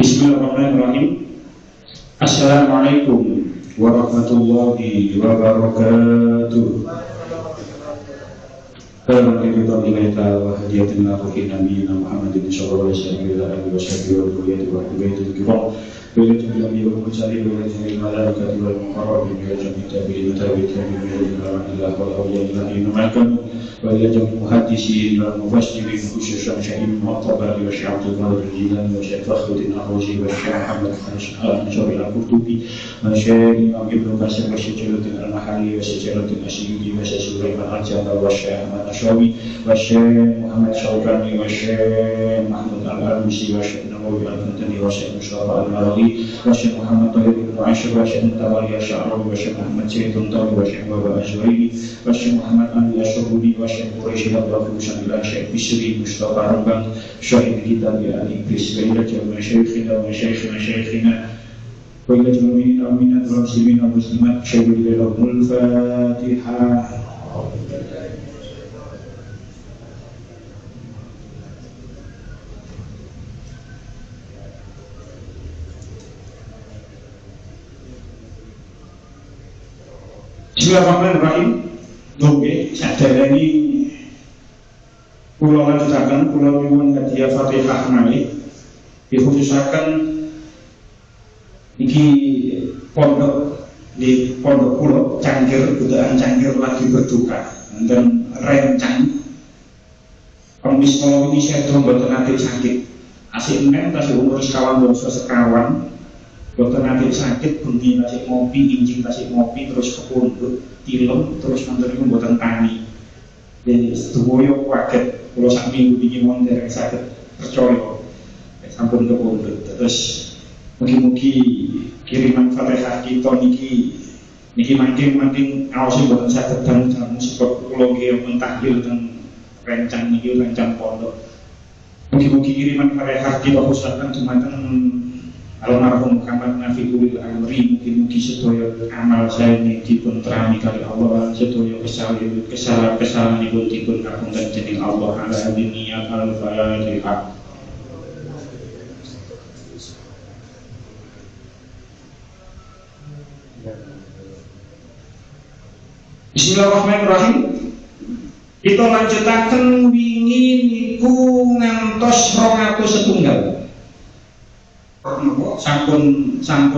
Bismillahirrahmanirrahim. Assalamualaikum warahmatullahi wabarakatuh. Alhamdulillah wa hadiyatina nabiyina Muhammadin sallallahu alaihi wasallam. بلد الأنبياء والمرسلين ولجميع الملائكة والمقربين ولجميع التابعين وتابعين إلى الله والأولياء الذين معكم ولجميع المحدثين والمفسرين خصوصا شيخ المعتبر والشيخ عبد القادر الجيلاني والشيخ فخر الدين الرازي والشيخ محمد الأنصاري القرطبي والشيخ الإمام ابن كثير والشيخ جلال الدين المحلي والشيخ جلال الدين السيوطي والشيخ سليمان الجابر والشيخ أحمد النشاوي والشيخ محمد الشوكاني والشيخ محمود الألوسي والشيخ النووي الفندني والشيخ مصطفى المروي والشيخ محمد طاهر بن عاشر والشيخ التوالي الشعراوي والشيخ محمد سيد الطاوي والشيخ بابا الزهيري والشيخ محمد علي الشهودي والشيخ قريش الأطراف وشمال الشيخ بشري مصطفى رمضان شاهد كتاب آل إبليس وإلى جميع مشايخنا ومشايخ مشايخنا وإلى جميع المؤمنين والمسلمين والمسلمات شهدوا لهم الفاتحة. Bismillahirrahmanirrahim. Oke, sadarani kula lanjutaken kula nyuwun hadiah Fatihah malih dikhususaken iki pondok di pondok kula Cangkir, Budaan Cangkir lagi berduka dan rencang Komis kalau ini saya tuh buat nanti sakit asik men tasik umur sekawan dosa sekawan buat nanti sakit bengi tasik ngopi injing tasik ngopi terus kepundut tilem terus nanti buatan tani jadi setuju waket kalau sak minggu bikin monter sakit percaya sampun kepundut terus mugi-mugi kiriman Fatihah kita niki makin awasin buatan sakit dan support psikologi yang mentahlil dan rencang niki rencang pondok. Mugi-mugi kiriman Fatihah kita khususkan dumateng almarhum Muhammad Nafiul Amri, mugi-mugi sedaya amal saya ini dipun terani kali Allah, sedaya kesalahan ibu dipun ngapunten dening Allah ala hadiniyat al-Fatihah. Bismillahirrahmanirrahim. Kita lanjutaken wingi niku ngantos 200 sampun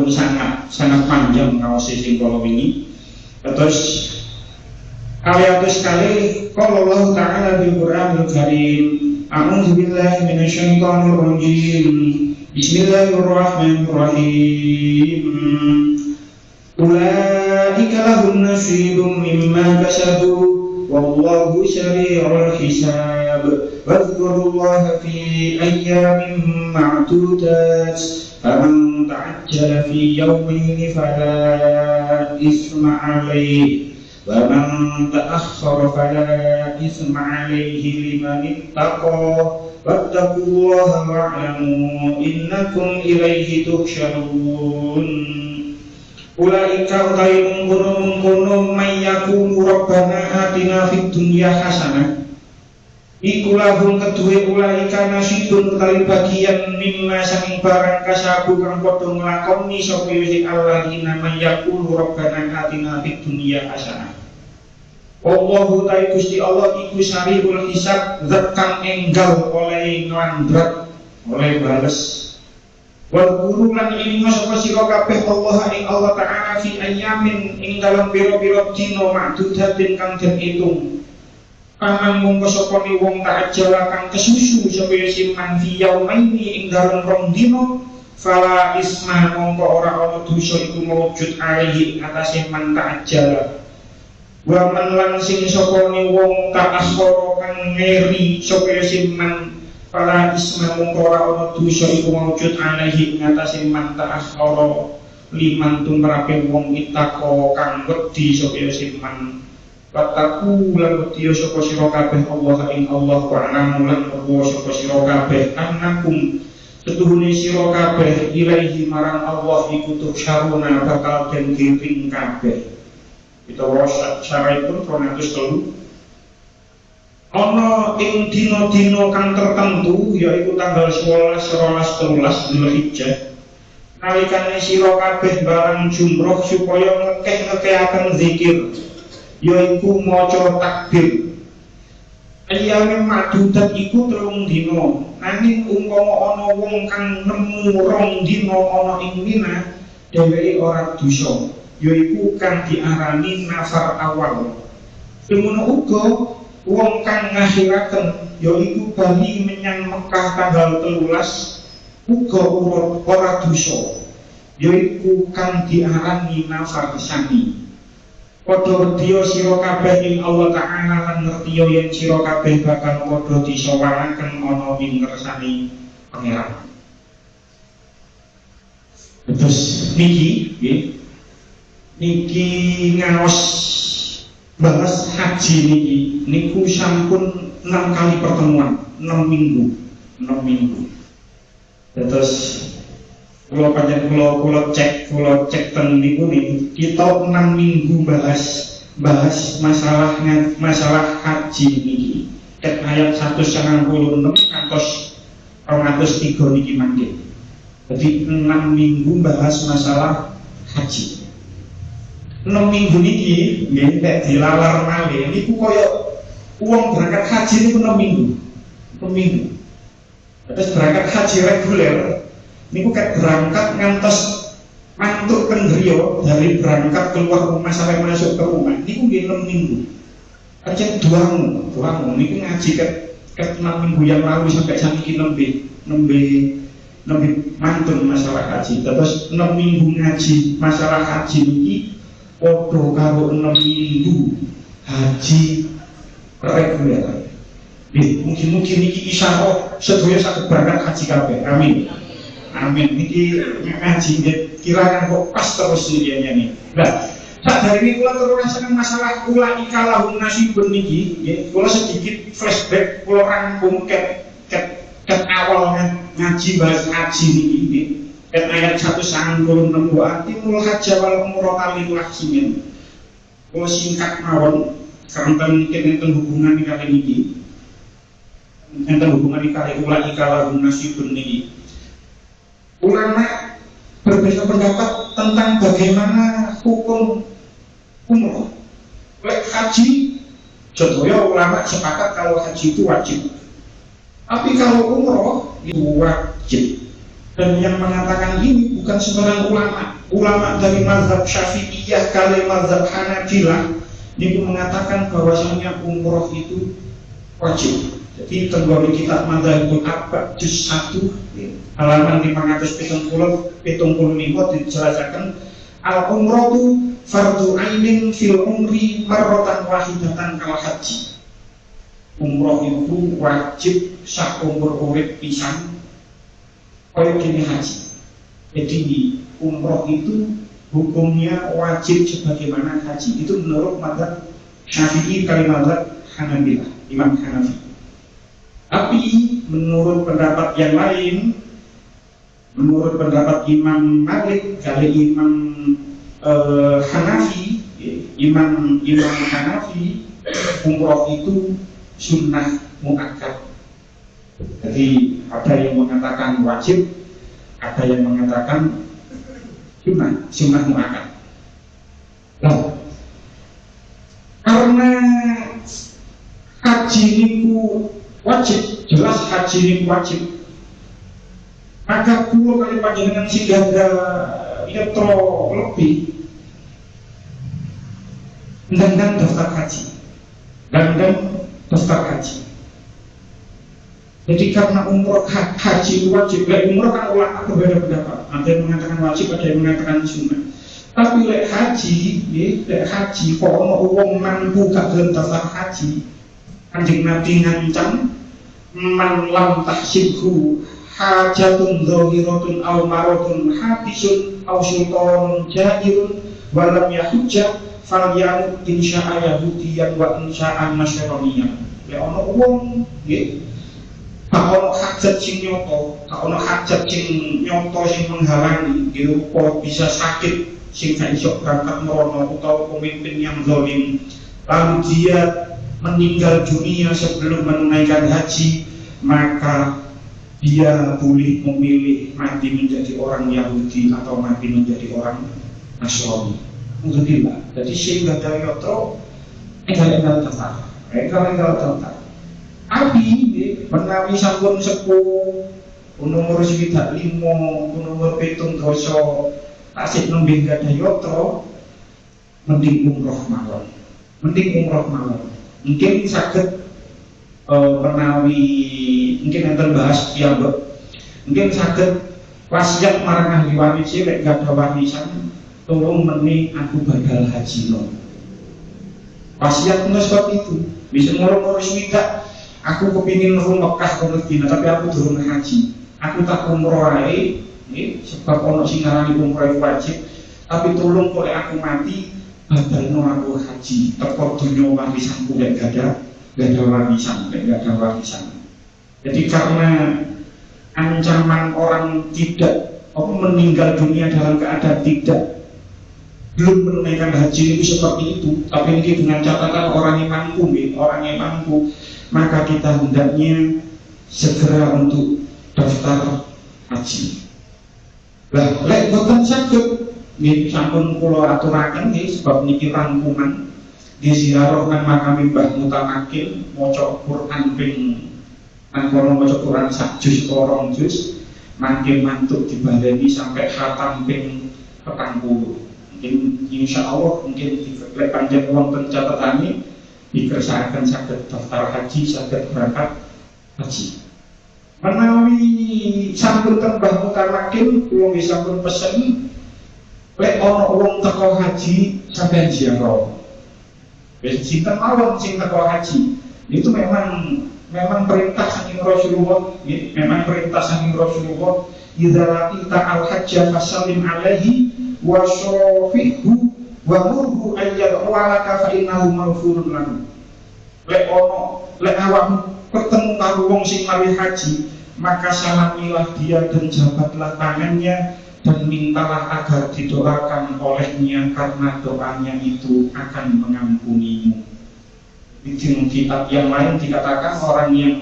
sangat panjang ngaosi sing kala wingi. Terus kaliatus kali qala Allah Ta'ala bil Qur'anil Karim. A'udzu billahi minasyaitonir rajim. Bismillahirrahmanirrahim. Ulaika lahum nasibum mimma kasabu wallahu syari'ul hisab. Wadhkurullaha fi ayyamin ma'dudat. Faman ta'ajjala fi yawmin fala isma 'alayhi wa man ta'akhkhara fala isma 'alayhi liman ittaqa. Wattaqullaha wa'lamu innakum ilaihi tuhsyarun. Ulaika utai mungkono mayyakunu rabbana atina fid dunya hasanah. Iku lahum kedue ulaika nasibun utai bagian mimma sanging barang kasabu kang padha nglakoni sapa sing alladzina mayyakunu rabbana atina fid dunya hasanah. Allahu ta'ala Gusti Allah iku sariul hisab, zat kang enggal oleh nglandrat oleh bales. Wal guru lan ilmu sapa sira kabeh Allah ing Allah Ta'ala fi ayyamin ing dalam pira-pira dina ma'dudatin kang den itung. Paman mongko sapa ni wong ta'ajjala kang kesusu sapa siman fi yaumaini ing dalam rong dina fala isma mongko ora ana dosa iku mawujud alaihi atase man ta'ajjala. Wa man lan sing sapa ni wong ta'akhkhara kang ngeri sapa siman fala isma mongko ora ana dosa iku mawujud alaihi ngatasi man ta'akhkhara liman tumrape wong itako kang wedi sapa siman. Wattaqu lan wedi sapa sira kabeh Allah ing Allah wa alamu lan weruh sapa sira kabeh annakum setuhune sira kabeh ilaihi marang Allah iku tuhsyaruna bakal den giring kabeh. Kita wasak syaraipun 203 ana ing dina-dina kang tertentu yaiku tanggal 11, 12, 13 Dzulhijjah nalikane sira kabeh barang jumroh supaya ngekeh-ngekehaken zikir yaiku maca takbir. Ayyamin ma'dudat iku 3 dina nanging umpama ana wong kang nemu 2 dina ana ing Mina dheweke ora dosa yaiku kang diarani nafar awal. Semono uga wong kang ngakhiraken yaiku bali menyang Mekah tanggal 13 uga ora dosa yaiku kang diarani nafar sani. Padha wedya sira kabeh ing Allah Ta'ala lan ngertiya yen sira kabeh bakal padha disawaraken ana ing ngersani Pangeran. Terus niki ngaos bahas haji niki niku sampun 6 kali pertemuan 6 minggu. Terus kalau cek ten niku nih kita 6 minggu bahas masalah haji niki. Ket ayat 196 ngantos 203 niki mangke. Jadi 6 minggu bahas masalah haji. 6 minggu niki nggih nek dilalar malih niku kaya wong berangkat haji niku 6 minggu. 6 minggu. Terus berangkat haji reguler niku kan berangkat ngantos mantuk kendriyo dari berangkat keluar rumah sampai masuk ke rumah niku nggih 6 minggu. Aja duang niku ngaji ke 6 minggu yang lalu sampai sakiki nembe mantun masalah haji. Terus 6 minggu ngaji masalah haji niki padha karo 6 minggu haji reguler. Mungkin niki isyarah sedaya saged berangkat haji kabeh. Amin. Amin. Niki ngaji kira-kira kok pas terus niki. Nah, dari ini kula terus rasakan masalah kula ikalahum nasibun niki, nggih. Kula sedikit flashback, kula rangkum ket awal ngaji bahas haji niki, nggih. Ket ayat 196 atimul hajja wal umrata lillah simin. Kula singkat mawon karena enten hubungan kali niki. Enten hubungan kali kula ikalahum nasibun niki. Ulama berbeda pendapat tentang bagaimana hukum umroh. Lek haji, contohnya ulama sepakat kalau haji itu wajib. Tapi kalau umroh itu wajib. Dan yang mengatakan ini bukan sembarang ulama. Ulama dari mazhab Syafi'iyah kali mazhab Hanabilah ini mengatakan bahwasanya umroh itu wajib. Jadi tenggori kitab Madzhabul Arba' juz 1 halaman 575 dijelaskan al-umratu fardu ainin fil umri marratan wahidatan kal haji. Umroh itu wajib sak umur urip pisan kaya dene haji. Jadi umroh itu hukumnya wajib sebagaimana haji. Itu menurut mazhab Syafi'i kali mazhab Hanabilah, Imam Hanafi. Tapi menurut pendapat yang lain, menurut pendapat Imam Malik kali Imam Hanafi, Imam Hanafi, umroh itu sunnah muakkad. Jadi ada yang mengatakan wajib, ada yang mengatakan sunnah muakkad. Nah, karena haji niku wajib, jelas haji niku wajib, maka kula kali panjenengan sing ada yatra lebih dan daftar haji. Jadi karena umroh haji wajib, lek umroh kan ulama berbeda pendapat. Ada yang mengatakan wajib, ada yang mengatakan sunnah. Tapi lek haji kok ono wong mampu gak gelem daftar haji. Kanjeng Nabi ngancam man lam tahsibhu hajatun dhahiratun aw maradun habisun aw sultanun jairun wa lam yahujja falyamut insya'a yahudiyan wa insya'a nasraniyan. Ya ono wong nggih tak ono hajat sing nyoto, tak ono hajat sing nyoto sing menghalangi, dirupa bisa sakit sing gak iso berangkat merono utawa pemimpin yang zalim, lalu dia meninggal dunia sebelum menunaikan haji, maka dia boleh memilih mati menjadi orang Yahudi atau mati menjadi orang Nasrani. Alhamdulillah. Jadi sehingga dari yotro enggal daftar. Tapi menawi sampun sepuh umur swidak 5, umur 7 doso tasik nembe gadah yotro, mending umroh mawon. Mungkin saged menawi mungkin enten bahas piyambak. Mungkin saged wasiat marang ahli waris lek gadah warisan tolong meni aku badal haji no. Wasiat seperti itu. Bisa ngurus swidak aku kepingin Mekah ke Madinah tapi aku durung haji. Aku tak umroh ae, sebab ono sing ngarani umroh wajib. Tapi tolong kok aku mati badalno aku haji. Teko dunya warisanku lek gak ada warisan. Jadi karena ancaman orang tidak meninggal dunia dalam keadaan belum menunaikan haji itu seperti itu, tapi ini dengan catatan orang yang mampu, maka kita hendaknya segera untuk daftar haji. Lah, lek boten saged nggih sampun kula aturaken nggih sebab niki rangkuman nggih ziarah nang makam Mbah Mutamakil maca Quran ping nang kono maca Quran sak juz utawa 2 juz mangke mantuk dibaleni sampai khatam ping 40. Mungkin insyaallah mungkin lek panjang wonten catatane dikersakaken saged daftar haji saged berangkat haji. Menawi sampun teng Mbah Mutamakil kula nggih sampun pesen lek ana wong teko haji sampeyan ziarah. Wis sinten mawon sing teko haji itu memang perintah saking Rasulullah, memang perintah saking Rasulullah. Idza laqita al-hajja fasallim alaihi wa shafihu wa murhu ayyad'u laka fa innahu maghfurun lahu. Lek awakmu bertemu karo wong sing mari haji, maka salamilah dia dan jabatlah tangannya dan mintalah agar didoakan olehnya karena doanya itu akan mengampunimu. Di kitab yang lain dikatakan orang yang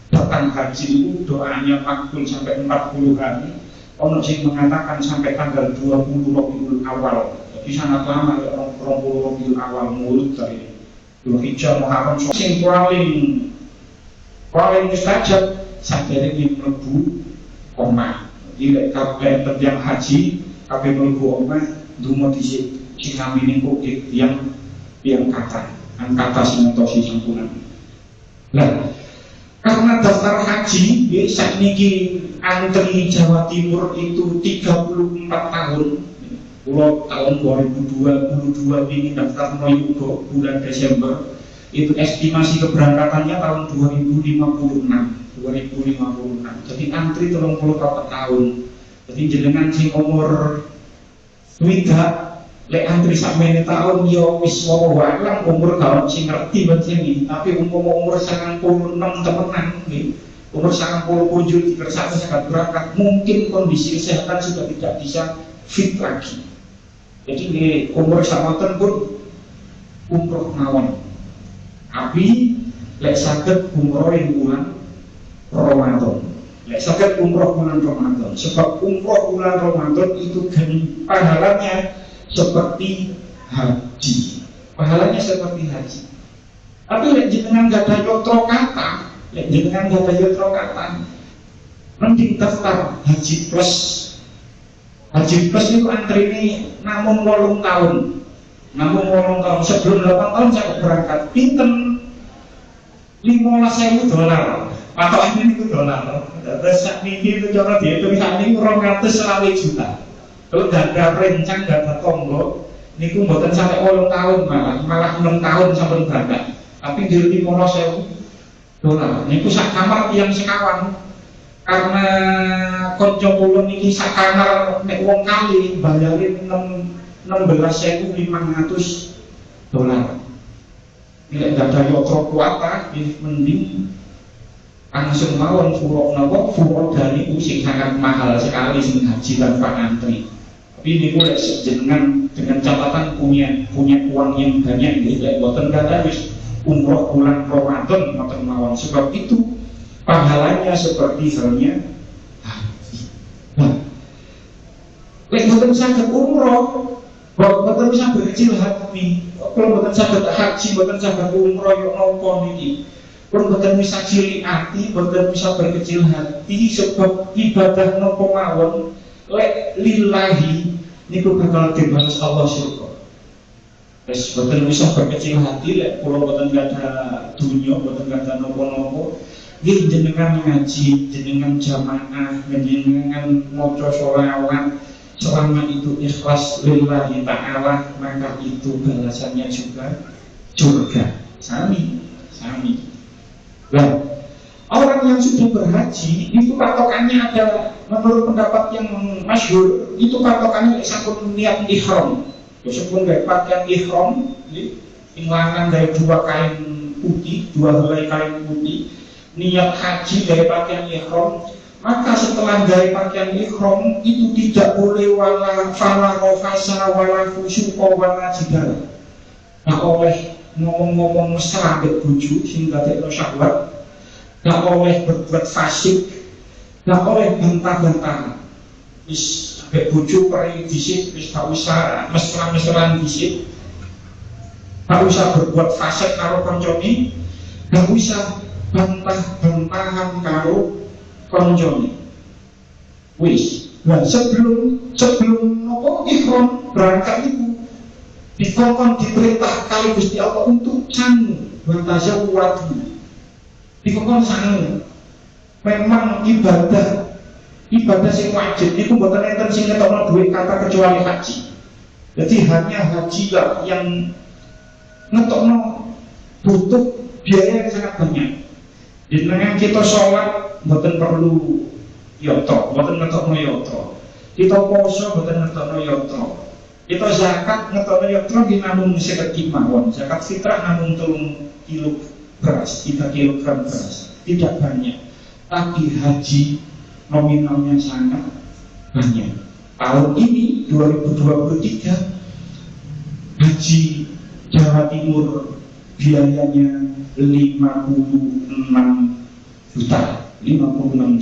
datang haji itu doanya makbul sampai 40 hari. Ono sing mengatakan sampai tanggal 20 Rabiul Awal. Jadi sangat lama ya 20 Rabiul Awal mulut dari Dzulhijjah Muharram sing paling mustajab sadere ing mlebu omah. Jadi lek kabeh yang haji kabeh mlebu omah ndonga dhisik sing namine kok yang kata angkata sintosi sampunan. Nah, karena daftar haji ya, saat niki antri Jawa Timur itu 34 tahun. Pulau tahun 2022 ini daftar Noyugo bulan Desember. Itu estimasi keberangkatannya tahun 2056. Jadi antri 34 tahun. Jadi jenengan sing umur swidak lek antri sakmene tahun yo wis wae umur tahun sing ngerti bancen iki, tapi umur 96 temenan nggih. Umur 97 dikersakno saged berangkat, mungkin kondisi kesehatan sudah tidak bisa fit lagi. Jadi nggih umur samoten pun umroh mawon. Tapi lek saged umroh ing bulan Ramadan. Lek saged umroh bulan Ramadan, sebab umroh bulan Ramadan itu pahalanya seperti haji, pahalanya seperti haji. Tapi lek jenengan gak ada yotro kata, mending daftar haji plus. Haji plus itu antri ini namun 8 tahun, sebelum 8 tahun saya berangkat. Pinten $15.000 atau ini itu dolar. Terus ini itu cara dihitung saat ini 220 juta. Kalau gak ada rencang, gak ada tombol, niku mboten sampai 8 tahun malah 6 tahun sampai berangkat. Tapi di $15.000, niku sak kamar yang sekawan. Karena konco kula niki sak kamar nek wong kali bayarin $16.500. Nek dada yotro kuata, mending langsung mawon furok dari sing sangat mahal sekali sing haji tanpa antri. Tapi ini boleh dengan catatan punya uang yang banyak gitu. Boten kata wis umroh bulan Ramadan boten mawon. Sebab itu pahalanya seperti halnya haji. Nah, lek boten saged umroh, boten bisa berkecil hati. Kalau boten saged haji, boten saged umroh yo napa niki. Pun boten bisa cilik hati, boten bisa berkecil hati sebab ibadah napa mawon lek lillahi niku bakal dibalas Allah surga. Wis boten bisa berkecil hati lek kula boten ada dunya, boten ada napa-napa. Nggih jenengan ngaji, jenengan jamaah, jenengan maca sholawat selama itu ikhlas lillahi ta'ala, maka itu balasannya juga surga. Sami. Nah, orang yang sudah berhaji itu patokannya ada, menurut pendapat yang masyhur itu patokannya sampun niat ihram. Sampun gawe pakaian ihram, inglangan dari 2 kain putih, 2 helai kain putih, niat haji dari pakaian ihram. Maka setelah gawe pakaian ihram itu tidak boleh wala fala rafasa wala fusuqa wala jidal. Nah, oleh ngomong-ngomong mesra ambek bojo sing dadekno syahwat, gak oleh berbuat fasik, gak oleh bantah-bantahan. Wis Bek bojo pari dhisik wis gak usah mesra-mesraan dhisik. Gak usah berbuat fasik karo kancane, gak usah bantah-bantahan karo kancane. Wis, nah sebelum nopo ihram berangkat itu dikongkon diperintah kali Gusti Allah untuk sangu wantazawwadu. Dikongkon sangu. Memang ibadah sing wajib itu mboten enten sing ngetokno duit kata kecuali haji. Jadi hanya haji lah yang ngetokno butuh biaya yang sangat banyak. Dengan kita sholat mboten perlu yoto, mboten ngetokno yoto. Kita poso mboten ngetokno yoto. Kita zakat ngetokno yoto nggih namung 50 mawon. Zakat fitrah namung 3 kilo beras, 3 kilogram beras. Tidak banyak. Tapi haji nominalnya sangat banyak. Tahun ini 2023 haji Jawa Timur biayanya 56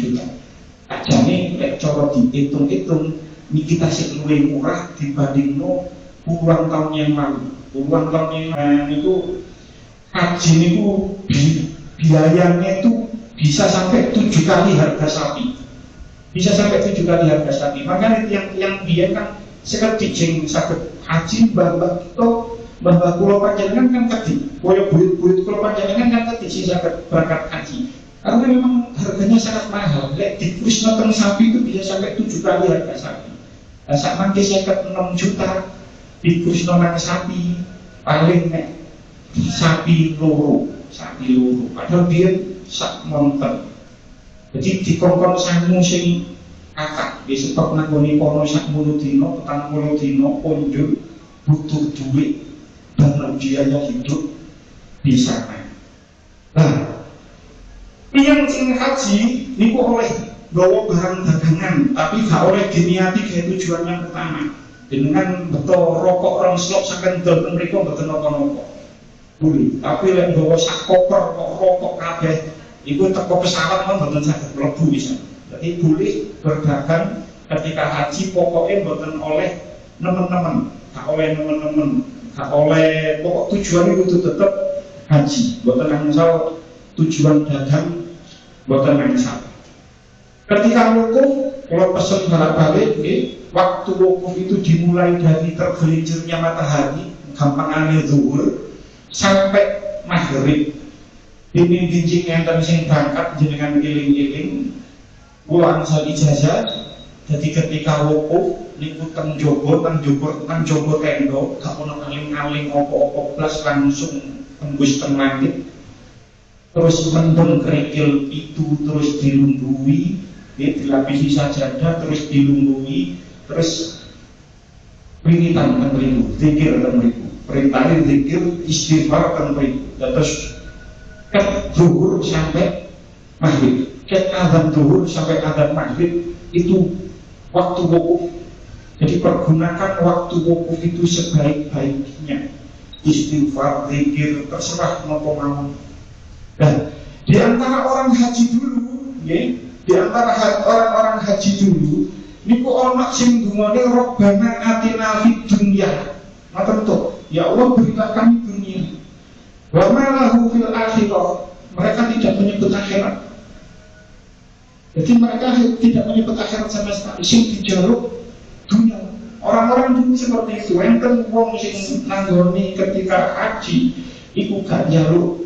juta. Ajane nek cara dihitung-hitung niki tasih luwih murah dibanding puluhan tahun yang lalu. Puluhan tahun yang lalu itu haji niku biayanya itu bisa sampai 7 kali harga sapi. Bisa sampai 7 kali harga sapi. Makanya yang dia kan sekedhik jeng saged haji mbah-mbah kita, mbah-mbah kula panjenengan kan kedhi. Kaya buyut-buyut kula panjenengan kan kedhi sing saged berangkat haji. Karena memang harganya sangat mahal. Lek dipusno teng sapi itu bisa sampai 7 kali harga sapi. Lah sak mangke 56 juta dipusno nang sapi paling nek sapi loro. Padahal dia sak monten. Jadi dikongkon sangu sing akak di stok nanggone pono sak 10 dina, 40 dina kondur butuh duit dan biaya hidup di sana. Nah, yang sing haji niku oleh gawa barang dagangan, tapi gak oleh diniati kayak tujuan yang utama. Dengan betul rokok orang slop saking dol mriku mboten napa-napa. Boleh, tapi lek gawa sak koper kok rokok kabeh iku teko pesawat kan mboten saged mlebu bisa. Jadi boleh berdagang ketika haji pokoknya mboten oleh nemen-nemen, gak oleh pokok tujuan itu tetap haji. Mboten angsal tujuan dagang, mboten angsal. Ketika wukuf, kalau pesen balik-balik, waktu wukuf itu dimulai dari tergelincirnya matahari, gampangane zuhur sampai maghrib. Ini dincing yang sing berangkat jenengan iling-iling pulang sal ijazah. Jadi ketika wukuf niku teng jogo tendo gak ono aling-aling opo-opo blas langsung tembus teng langit. Terus mendung kerikil itu terus dilungguhi, dilapisi sajadah terus dilungguhi, terus peringitan teng mriku, zikir teng mriku. Perintahnya zikir istighfar teng mriku. Terus ket zuhur sampai maghrib, ket azan zuhur sampai azan maghrib itu waktu wukuf. Jadi pergunakan waktu wukuf itu sebaik-baiknya. Istighfar, zikir, terserah nopo mau. Dan di antara orang haji dulu, ya, di antara orang-orang haji dulu, niku ana sing dungane Rabbana atina fid dunya. Ngoten to, ya Allah berikan kami dunia. Wa ma lahu fil akhirah. Mereka tidak menyebut akhirat. Jadi mereka tidak menyebut akhirat sama sekali. Sing dijaluk dunia. Orang-orang dulu seperti itu. Enten wong sing nanggoni ketika haji iku gak njaluk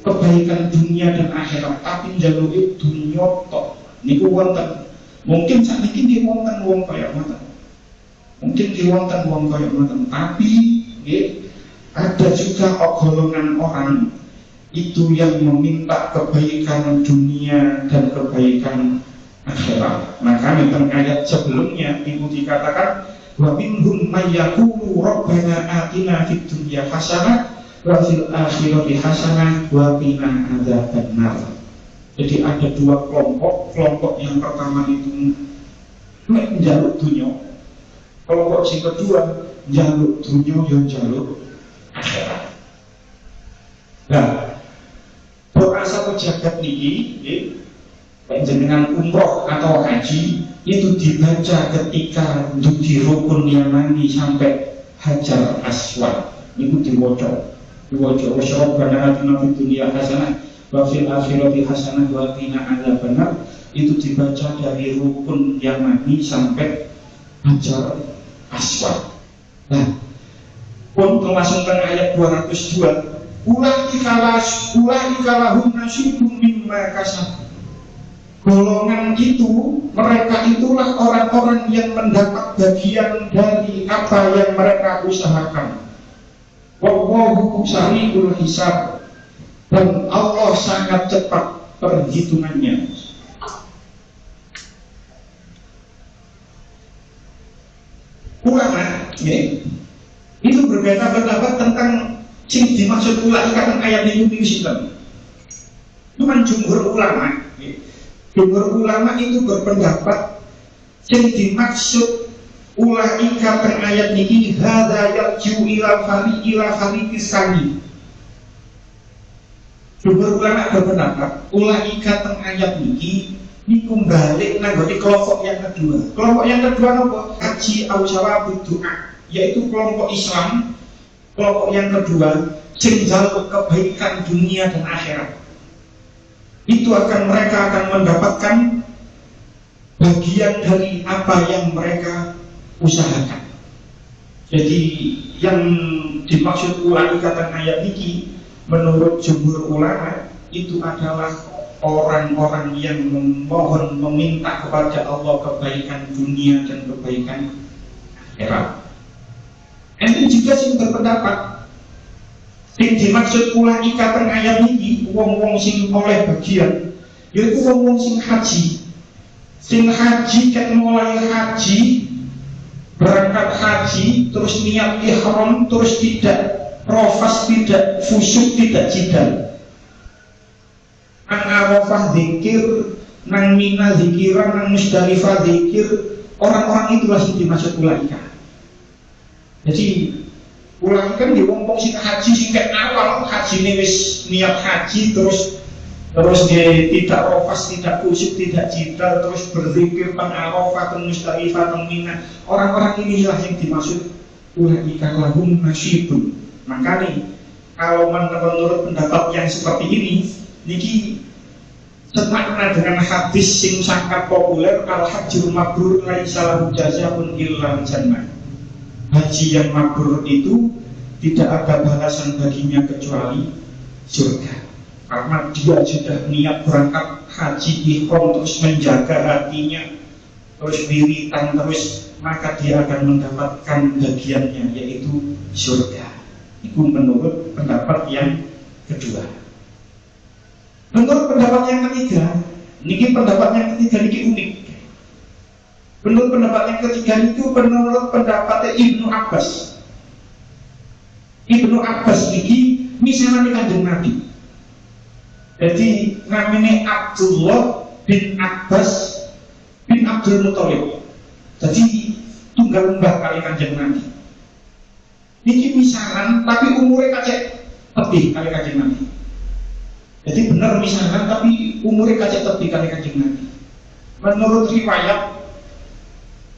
kebaikan dunia dan akhirat, tapi njaluke dunia tok. Niku wonten. Mungkin sakniki nggih wonten wong kaya ngoten. Tapi nggih ada juga golongan orang itu yang meminta kebaikan dunia dan kebaikan akhirat. Maka dalam ayat sebelumnya itu dikatakan wa minhum may yaqulu rabbana atina fid dunya hasanah wa fil akhirati hasanah wa qina adzabannar. Jadi ada dua kelompok yang pertama itu njaluk dunia, kelompok yang kedua njaluk dunia yang njaluk akhirat. Nah, doa satu jagat niki Dengan umroh atau haji itu dibaca ketika di rukun yamani sampai Hajar Aswad. Itu diwaca wasyarabbana atina fid dunya hasanah wa fil akhirati hasanah wa qina adzabannar. Itu dibaca dari rukun yamani sampai Hajar Aswad. Nah, pun termasuk ayat 202, ulaika lahum nasibum mimma kasab. Golongan itu, mereka itulah orang-orang yang mendapat bagian dari apa yang mereka usahakan. Wallahu sari'ul hisab, dan Allah sangat cepat perhitungannya. Ulama itu berbeda pendapat tentang sing dimaksud ulaika ayat ini Islam. Cuman jumhur ulama itu berpendapat yang dimaksud ulaika ayat ini hadza yarju ila fari kisani. Jumhur ulama berpendapat ulaika ayat ini kembali nanggone kelompok yang kedua. Kelompok yang kedua apa? Haji awsawabud doa, yaitu kelompok Islam. Kelompok yang kedua cenderung kebaikan dunia dan akhirat. Itu mereka akan mendapatkan bagian dari apa yang mereka usahakan. Jadi yang dimaksud ulaika ayat ini menurut jumhur ulama itu adalah orang-orang yang memohon meminta kepada Allah kebaikan dunia dan kebaikan akhirat. Ente juga sing berpendapat sing dimaksud ulaika ayat ini wong-wong sing oleh bagian, yaitu wong-wong sing haji. Sing haji kan mulai haji, berangkat haji, terus niat ihram, terus tidak rofas, tidak fusyuk, tidak jidal. Nang Arafah zikir, nang Mina zikiran, nang Musdalifah zikir. Orang-orang itulah yang dimaksud ulaika. Jadi ulang kan di wong sing haji sing awal haji ini wis niat haji terus dia tidak rofas, tidak kusyuk, tidak jidal, terus berzikir teng Arafah, teng Musdalifah, teng Mina. Orang-orang inilah yang dimaksud ulaika lahum nasibun. Maka nih kalau menurut pendapat yang seperti ini niki semakna dengan hadis sing sangat populer, al hajjul mabrur laisa lahu jazaa'un illa jannah. Haji yang mabrur itu tidak ada balasan baginya kecuali surga. Karena dia sudah niat berangkat haji ihram, terus menjaga hatinya, terus wiritan terus, maka dia akan mendapatkan bagiannya, yaitu surga. Itu menurut pendapat yang kedua. Menurut pendapat yang ketiga, niki pendapat yang ketiga niki unik. Menurut pendapat yang ketiga itu menurut pendapatnya Ibnu Abbas. Ibnu Abbas niki misalnya Kanjeng Nabi. Jadi namanya Abdullah bin Abbas bin Abdul Muthalib. Jadi tunggal mbah kali Kanjeng Nabi. Niki misalan tapi umurnya kacek lebih kali Kanjeng Nabi. Jadi benar misalan tapi umurnya kacek lebih kali Kanjeng Nabi. Menurut riwayat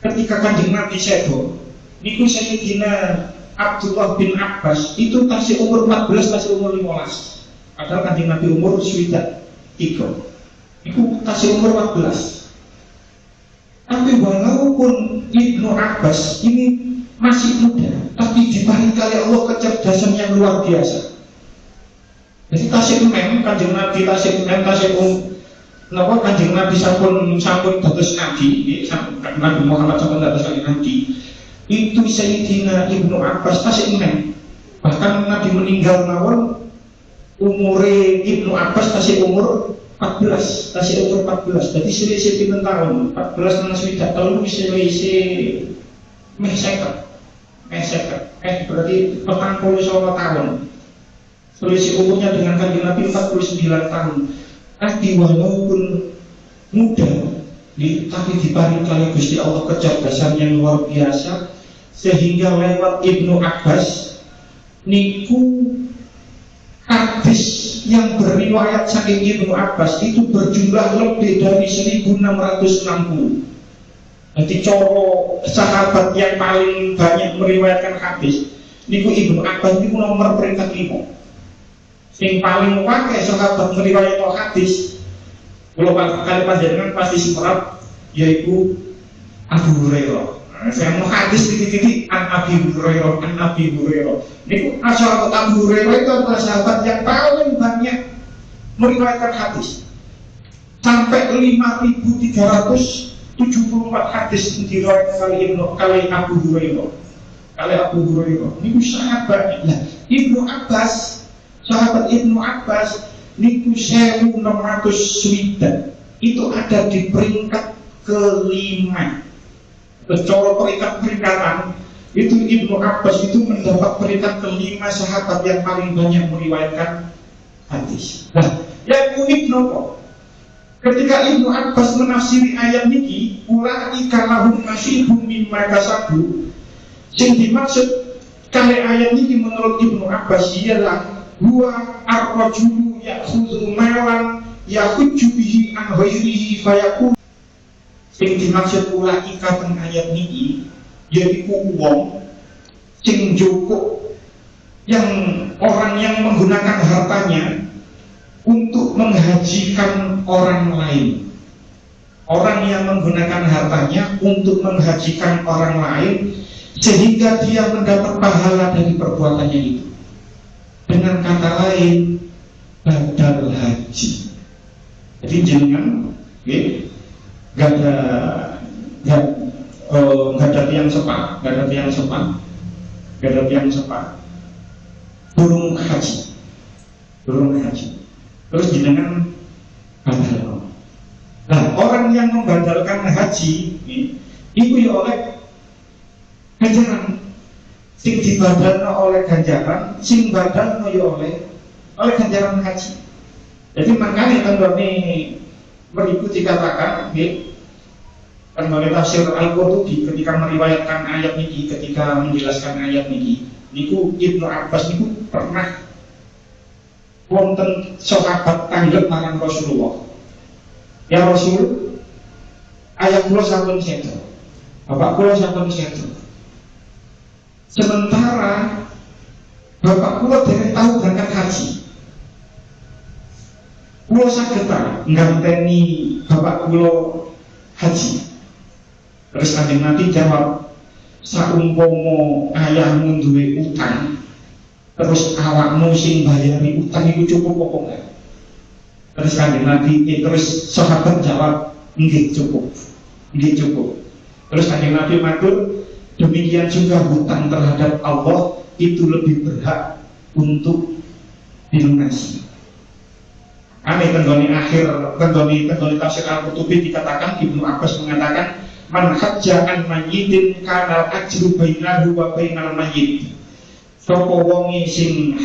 ketika Kanjeng Nabi sedo, niku Sayyidina Abdullah bin Abbas itu tasih umur 14, tasih umur 15. Padahal Kanjeng Nabi umur swidak 3. Niku tasih umur 14. Tapi walaupun Ibnu Abbas ini masih muda, tapi diparingi oleh Allah kecerdasan yang luar biasa. Jadi tasih Kanjeng Nabi tasih Kanjeng Nabi sampun dados nabi, Nabi Muhammad sampun dados nabi. Itu Sayyidina Ibnu Abbas tasih enem. Bahkan Nabi meninggal mawon umure Ibnu Abbas tasih umur 14, tasih umur 14. Jadi selisih pinten tahun? 14 nang swidak tahun wis selisih meh 50. Berarti 49 tahun. Selisih umurnya dengan Kanjeng Nabi 49 tahun. Tapi walaupun muda, tapi diparingi oleh Gusti Allah kecerdasan yang luar biasa, sehingga lewat Ibnu Abbas niku hadis yang beriwayat saking Ibnu Abbas itu berjumlah lebih dari 1660. Jadi coro sahabat yang paling banyak meriwayatkan hadis niku Ibnu Abbas niku nomor peringkat 5. Yang paling pakai sahabat meriwayatkan hadis kalau kali panjenengan pasti simrat yaitu Abu Hurairah. Saya mau hadis titik-titik an Abi Hurairah. Niku sahabat Abu Hurairah itu adalah sahabat yang paling banyak meriwayatkan hadis. Sampai 5.374 hadis diriwayatkan kali Abu Hurairah. Niku sahabat. Nah, Ibnu Abbas, sahabat Ibnu Abbas niku 1600 swidak. Itu ada di peringkat kelima. Secara peringkatan itu Ibnu Abbas itu mendapat peringkat kelima sahabat yang paling banyak meriwayatkan hadis. Nah, yang unik nopo? Ketika Ibnu Abbas menafsiri ayat niki, ulaika lahum nasibun mimma kasabu. Sing dimaksud kali ayat niki menurut Ibnu Abbas ialah huwa ar-rajulu ya'khudhu malan yahujju bihi an ghairihi fayaqul. Sing dimaksud ulaika teng ayat niki yaitu wong sing njupuk yang orang yang menggunakan hartanya untuk menghajikan orang lain. Orang yang menggunakan hartanya untuk menghajikan orang lain sehingga dia mendapat pahala dari perbuatannya itu. Dengan kata lain, badal haji. Jadi jenengan gak ada tiang sepak, burung haji. Terus jenengan badal. Nah, orang yang membadalkan haji itu ya oleh ganjaran. Sing dibadalno oleh ganjaran, sing badalno ya oleh ganjaran haji. Jadi makanya tenggone meriku dikatakan tenggone tafsir Al-Qurtubi ketika meriwayatkan ayat niki, ketika menjelaskan ayat niki, niku Ibnu Abbas niku pernah wonten sahabat tanggep marang Rasulullah. Ya Rasul, ayah kula sampun sedo. Bapak kula sampun sedo. Sementara bapak kula dereng tahu berangkat haji. Kula saged ta nganteni bapak kula haji. Terus Kanjeng Nabi jawab, saumpama ayahmu duwe utang, terus awakmu sing bayari utang itu cukup apa enggak? Terus Kanjeng Nabi terus sahabat jawab, nggih cukup. Terus Kanjeng Nabi matur, demikian juga hutang terhadap Allah itu lebih berhak untuk dilunasi. Kami tenggoni tafsir Al-Qurtubi dikatakan, Ibnu Abbas mengatakan, man hajja an mayyitin kana ajru bainahu wa bainal mayyit. Sapa wonge sing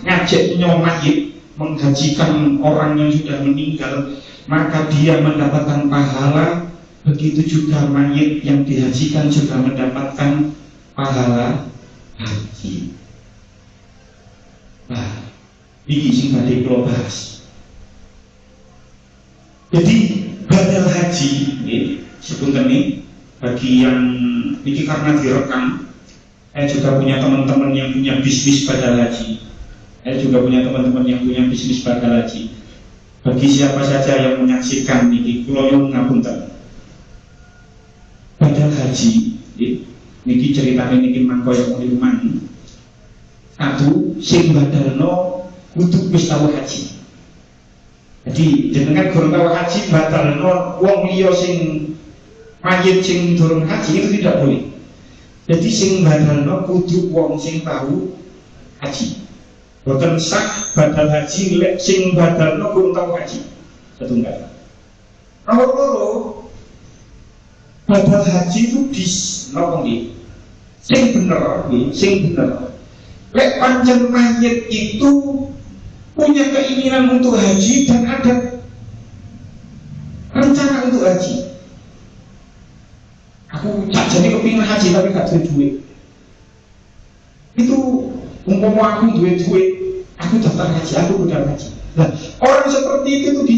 ngajak nyawa mayit, menghajikan orang yang sudah meninggal, maka dia mendapatkan pahala. Begitu juga mayit yang dihajikan juga mendapatkan pahala haji. Nah, ini sing badhe kula bahas. Jadi badal haji sepunten bagi yang ini karena direkam, saya juga punya teman-teman yang punya bisnis badal haji. Bagi siapa saja yang menyaksikan ini, kula nyuwun ngapunten. Badal haji, niki ceritanya niki mangkoyo ngiriman. Satu, sing badalno kudu wis tau haji. Jadi jenengan gurung tau haji badalno wong liya sing mayit sing durung haji itu tidak boleh. Jadi sing badalno kudu wong sing tahu haji. Boten sah badal haji lek sing badalno kurang tau haji. Setunggal. Nomor loro, badal haji itu napa nggih? Sing bener. Lek pancen mayit itu punya keinginan untuk haji dan ada rencana untuk haji. Aku jadi kepingin haji tapi gak duwe duit. Itu umpama aku duwe duit, aku daftar haji, aku udah haji. Nah, orang seperti itu tuh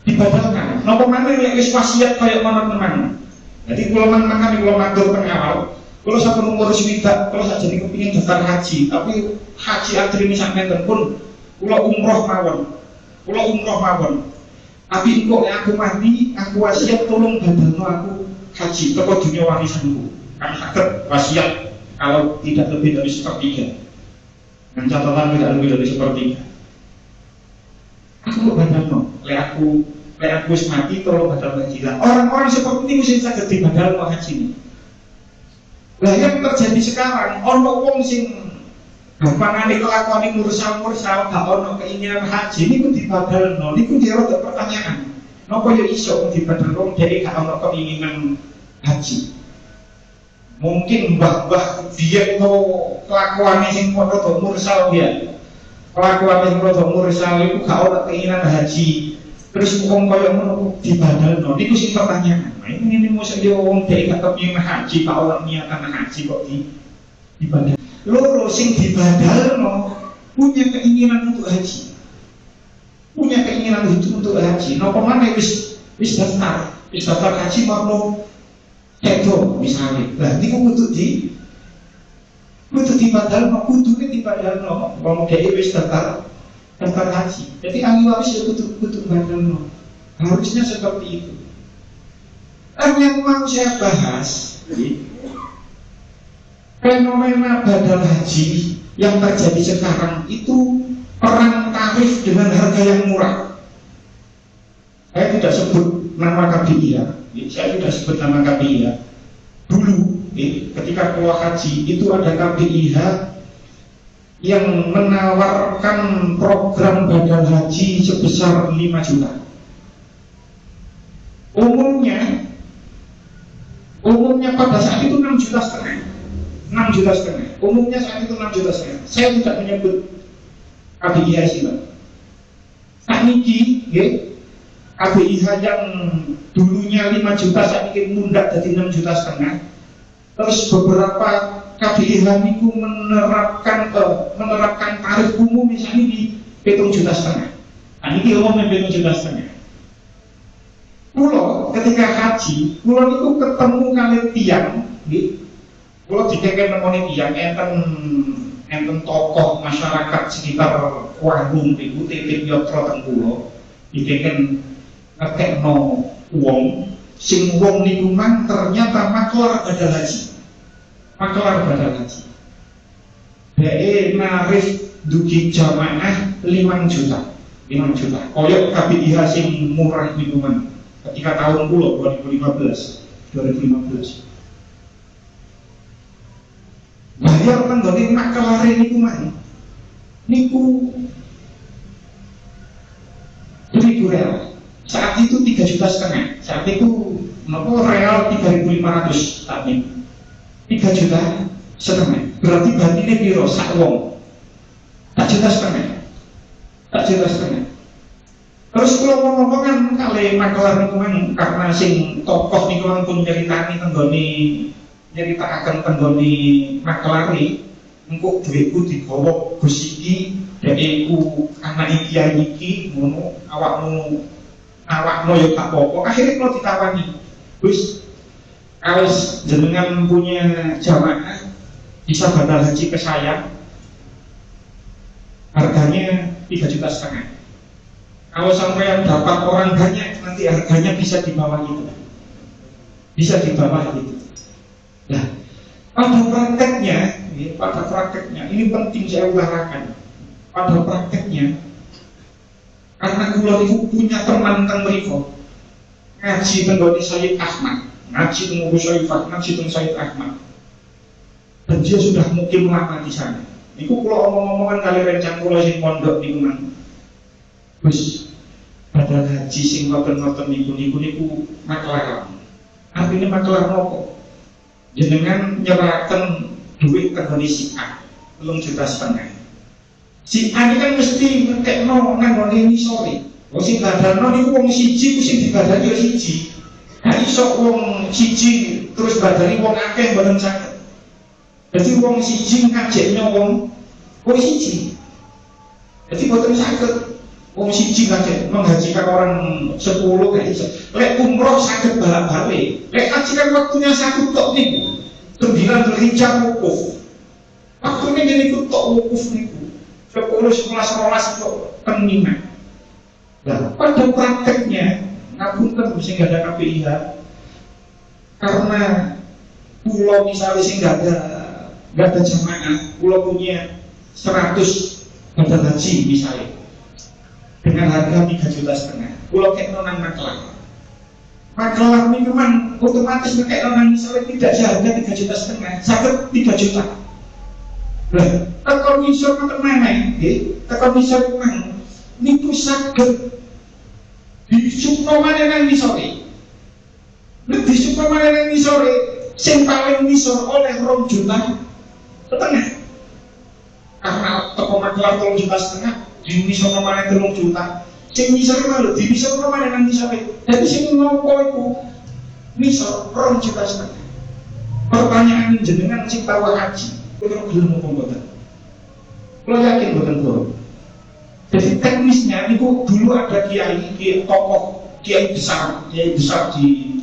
dibadalkan. Napa maneh nek wis wasiat kaya teman-teman. Jadi kula makan kula matur teng awal, kula sampun umur swidak, kula sakjane kepengin daftar haji, tapi haji atrine sampeyan pun kula umroh mawon. Tapi kok aku mati, aku wasiat tolong badalno aku haji teko dunia warisanku. Kan saged wasiat kalau tidak lebih dari sepertiga. Dengan catatan tidak lebih dari sepertiga. Aku kok badalno, lek aku wis mati tolong badal haji. Lah orang-orang seperti ini mesti saged dibadalno haji ini. Lah yang terjadi sekarang, ono wong sing gampangane kelakuane mursal gak ono keinginan haji niku dibadalno, niku dirada pertanyaan. Napa ya iso dibadalno dhek gak ono keinginan haji? Mungkin mbah-mbah dia itu kelakuannya sing rada mursal ya. Kelakuannya sing rada mursal itu gak ono keinginan haji. Terus wong kaya ngono dibadalno niku sing pertanyaan. Nah, ini mesti yo wong dhek gak kepengin haji, gak ono niatan haji kok dibadal. Loro sing dibadalno punya keinginan untuk haji. Punya keinginan untuk haji. Napa maneh wis daftar haji marno edo misalnya. Lah niku kudu dibadalno, kudune dibadalno. Wong dhewe wis daftar haji. Jadi ahli waris ya kudu badalno. Harusnya seperti itu. Yang mau saya bahas, fenomena badal haji yang terjadi sekarang itu perang tarif dengan harga yang murah. Saya tidak sebut nama KPIH, saya tidak sebut nama KPIH. Dulu, ketika keluar haji itu ada KPIH yang menawarkan program badal haji sebesar 5 juta. Umumnya pada saat itu 6,5 juta. 6,5 juta. Umumnya saat itu 6,5 juta. Saya tidak menyebut KPIH sih, Pak. Saat ini, KPIH yang dulunya 5 juta saat ini mundak jadi 6,5 juta. Terus beberapa KPIH itu menerapkan tarif umum misalnya di 7,5 juta. Nah, ini umumnya 7,5 juta. Kulo ketika haji, kulo itu ketemu kali tiang, kulo dikeken nemoni tiang enten tokoh masyarakat sekitar warung itu titip yotro teng kulo, dikeken ngekekno wong, sing wong niku mang ternyata maklar badal haji. Dhek narif dugi jamaah 5 juta. Koyok KPIH sing murah niku mang. Ketika tahun kulo 2015. Bayar tenggone makelare niku mang. Niku 1.000 real. Saat itu 3,5 juta. Saat itu nopo real 3.500 saat ini. 3,5 juta. Berarti batine piro sak wong? 4,5 juta. Terus kalau ngomong kan kali makelar niku mang karena sing tokoh niku mang pun nyeritani nyeritakan tenggone makelari engko dhuwitku dibawa Gus iki dhekku anak iki ngono awakno ya gak apa-apa. Akhirnya kalau ditawani Gus Awas jenengan punya jamaah bisa badal haji ke saya, harganya 3,5 juta. Kalau sampai dapat orang banyak, nanti harganya bisa di bawah itu. Nah, pada prakteknya, ini penting saya utarakan. Pada prakteknya, karena kula itu punya teman teng mriku ngaji tenggone Sayyid Ahmad, ngaji teng Syarifat, ngaji teng Sayyid Ahmad. Dan dia sudah mukim lama di sana. Niku kula omong-omongan kali rencang kula sing pondok niku mang. Wis badal haji sing ngoten-ngoten niku maklar. Artinya maklar nopo? Jenengan nyerahaken duit tenggone si A 3,5 juta. Si A ini kan mesti ngekekno nanggone ini sore. Wong sing badalno niku wong siji, sing dibadali yo siji. Nah iso wong siji terus badali wong akeh mboten saged. Dadi wong siji ngajekno wong Posisi. Jadi boten saged wong siji kaget menghajikan orang 10 kayak iso. Lek umroh saged balik-balik. Lek haji kan waktunya 1 tok niku. 9 Dzulhijjah wukuf. Waktunya niku tok wukuf niku. 10, 11, 12 tok pengiman. Nah, pada prakteknya ngapunten sing gak ada KPIH. Karena pulau misalnya sing gak ada jamaah, pulau punya 100 badal haji misalnya dengan harga 3,5 juta, pulau kayak nonang Magelang ini memang otomatis kayak nonang misalnya tidak seharga 3,5 juta, sakit 3 juta. Lah, tekon misal mana? Tekon misal memang niku sakit di supno mana nang misore. Di supno mana nang misore, sing paling misor oleh 2,5 juta. Karena toko Magelang 3,5 juta, di misal mana 3 juta. Sing misal malu, di misal mana nang misore. Tapi sing ngopo iku misal 2,5 juta. Pertanyaan jenengan sing tahu haji, kulo gelem apa mboten? Kulo yakin mboten kulo. Jadi teknisnya niku dulu ada kiai tokoh kiai besar di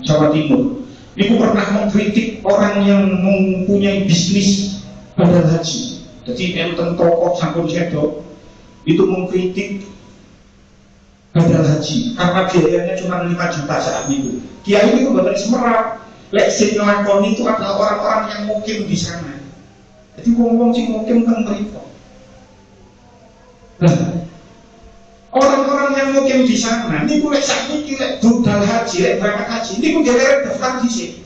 Jawa Timur. Niku pernah mengkritik orang yang mempunyai bisnis badal haji. Jadi enten tokoh sampun sedo itu mengkritik badal haji karena biayanya cuma 5 juta saat itu. Kiai itu betul semerap. Lek sing nglakoni itu adalah orang-orang yang mukim di sana. Jadi wong-wong sing mukim kan mriku. Nah, orang-orang yang mukim di sana, niku lek sakniki lek budal haji, lek berangkat haji, niku gelere daftar dhisik.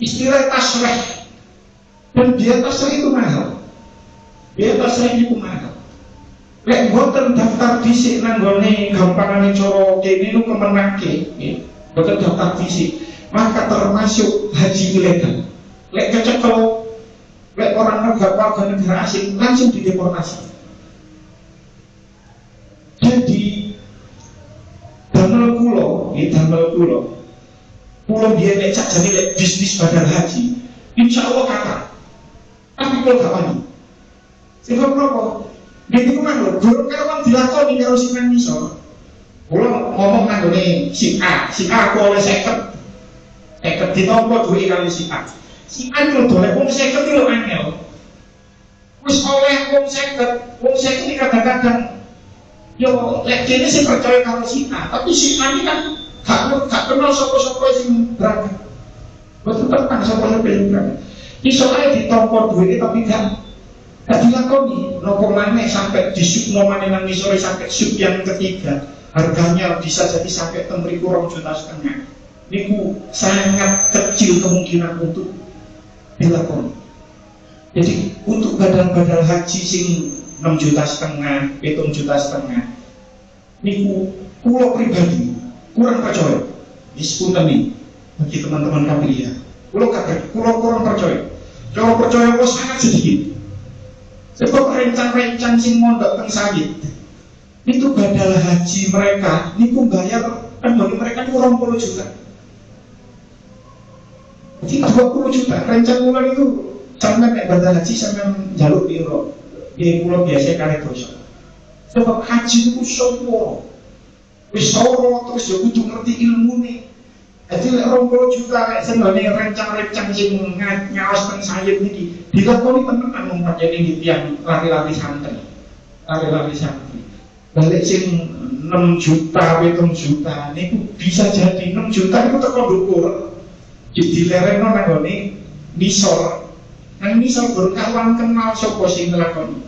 Istilah tasrih. Dan biaya tasrih itu mahal. Biaya tasrih itu mahal. Lek boten daftar dhisik nang gone gampangane cara kene niku kemenake, nggih. Boten daftar dhisik, maka termasuk haji ilegal. Lek kecekel, lek orang warga negara asing langsung dideportasi. Jadi damel pulau dia nek jadi lek bisnis badal haji, insya Allah kata. Tapi kalau gak wani, sebab apa? Dia itu mana? Durung kawan dilakoni karo sing nang misor. Pulau ngomong nang gone si A aku oleh 50 ditompo duwe kali si A. Si A itu dolek wong 50 itu angel. Wis oleh wong 50 ini kadang-kadang yo lek kene sing percaya karo si A, tapi si A ini kan gak kenal sapa-sapa sing berangkat. Betul tekan sapa-sapa sing berangkat. Iso ae ditompo duwe tapi gak dilakoni. Nopo maneh sampai disupno maneh nang misore sampai sup yang ketiga. Harganya bisa jadi sampai 3,5 juta. Niku sangat kecil kemungkinan untuk dilakoni. Jadi untuk badal-badal haji sing 6,5 juta, 7,5 juta, niku kulo pribadi kurang percaya. Dispunten nih bagi teman-teman KPIH. Kulo kurang percaya. Kalau percaya kulo sangat sedikit. Sebab rencang-rencang sing mondok teng sawit itu badal haji mereka niku bayar kan bagi mereka itu 20 juta. Jadi 20 juta rencang mulai itu sampai nek badal haji sampai jaluk piro. Di pulau biasa kali dosa. Sebab haji itu semua wis soro terus ya kudu ngerti ilmune. Jadi lek 20 juta lek senone rencang-rencang sing ngaos teng sayet niki dilakoni tenan wong pancen iki tiyang lari-lari santri. Lari-lari santri. Balik sing 6 juta, 7 juta niku bisa jadi 6 juta niku teko ndukur. Dilereno nang gone nisor. Nang nisor berkawan kenal sapa sing nglakoni.